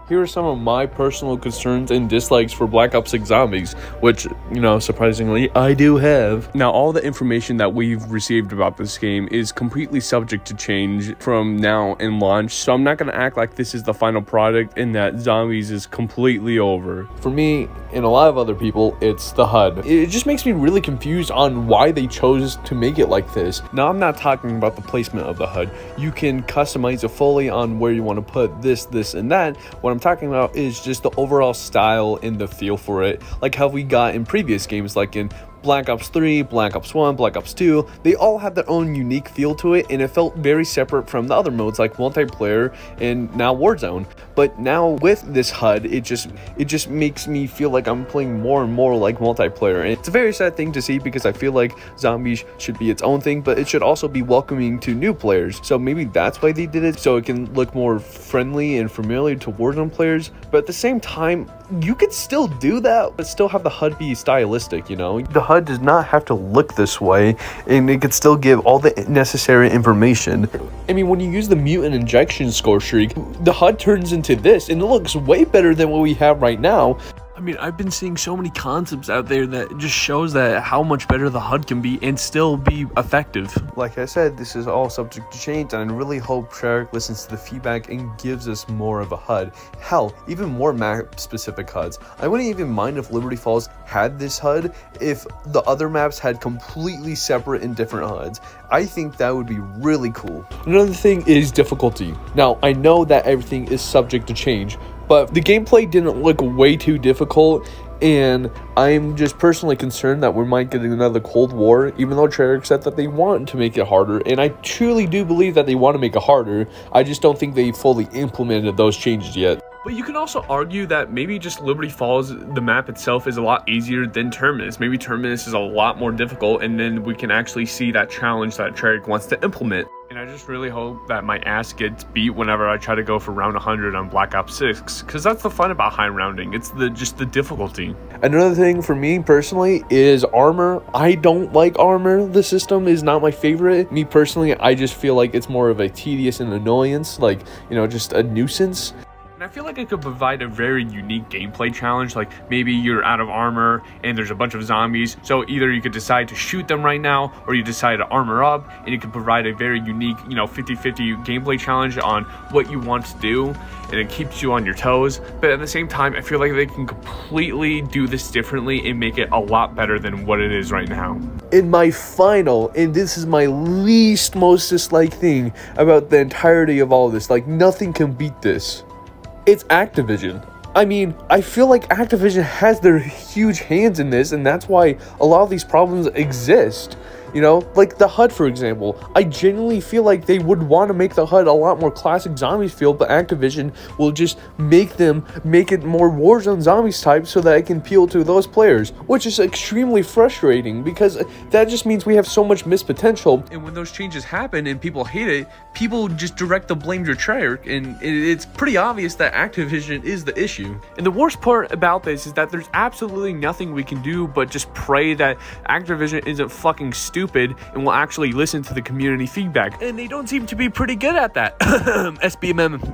here are some of my personal concerns and dislikes for Black Ops 6 Zombies, which, you know, surprisingly, I do have. Now, all the information that we've received about this game is completely subject to change from now and launch, so I'm not going to act like this is the final product and that Zombies is completely over. For me, and a lot of other people, it's the HUD. It just makes me really confused on why they chose to make it like this. Now, I'm not talking about the placement of the HUD. You can customize it fully on where you want to put this, and that. What I'm talking about is just the overall style and the feel for it, like how we got in previous games, like in Black Ops 3, Black Ops 1, Black Ops 2, they all have their own unique feel to it, and it felt very separate from the other modes like multiplayer and now Warzone. But now with this HUD, it just makes me feel like I'm playing more and more like multiplayer. And it's a very sad thing to see, because I feel like Zombies should be its own thing, but it should also be welcoming to new players. So maybe that's why they did it, so it can look more friendly and familiar to Warzone players. But at the same time, you could still do that, but still have the HUD be stylistic, you know? The HUD does not have to look this way, and it could still give all the necessary information. I mean, when you use the mutant injection score streak, the HUD turns into this, and it looks way better than what we have right now. I mean, I've been seeing so many concepts out there that just shows that how much better the HUD can be and still be effective. Like I said, this is all subject to change, and I really hope Treyarch listens to the feedback and gives us more of a HUD. Hell, even more map-specific HUDs. I wouldn't even mind if Liberty Falls had this HUD if the other maps had completely separate and different HUDs. I think that would be really cool. Another thing is difficulty. Now, I know that everything is subject to change, but the gameplay didn't look way too difficult, and I'm just personally concerned that we might get another Cold War, even though Treyarch said that they want to make it harder, and I truly do believe that they want to make it harder. I just don't think they fully implemented those changes yet. But you can also argue that maybe just Liberty Falls, the map itself, is a lot easier than Terminus. Maybe Terminus is a lot more difficult, and then we can actually see that challenge that Treyarch wants to implement. And I just really hope that my ass gets beat whenever I try to go for round 100 on Black Ops 6, because that's the fun about high rounding. It's just the difficulty. Another thing for me personally is armor. I don't like armor. The system is not my favorite. Me personally, I just feel like it's more of a tedious and annoyance, like, you know, just a nuisance. And I feel like it could provide a very unique gameplay challenge, like maybe you're out of armor and there's a bunch of zombies, so either you could decide to shoot them right now, or you decide to armor up, and you could provide a very unique, you know, 50-50 gameplay challenge on what you want to do, and it keeps you on your toes. But at the same time, I feel like they can completely do this differently and make it a lot better than what it is right now. In my final, and this is my least most disliked thing about the entirety of all of this, like nothing can beat this. It's Activision. I mean, I feel like Activision has their huge hands in this, and that's why a lot of these problems exist. You know, like the HUD, for example. I genuinely feel like they would want to make the HUD a lot more classic Zombies feel, but Activision will just make it more Warzone Zombies type so that it can appeal to those players, which is extremely frustrating, because that just means we have so much missed potential. And when those changes happen and people hate it, people just direct the blame to Treyarch, and it's pretty obvious that Activision is the issue. And the worst part about this is that there's absolutely nothing we can do but just pray that Activision isn't fucking stupid and will actually listen to the community feedback. And they don't seem to be pretty good at that. SBMM.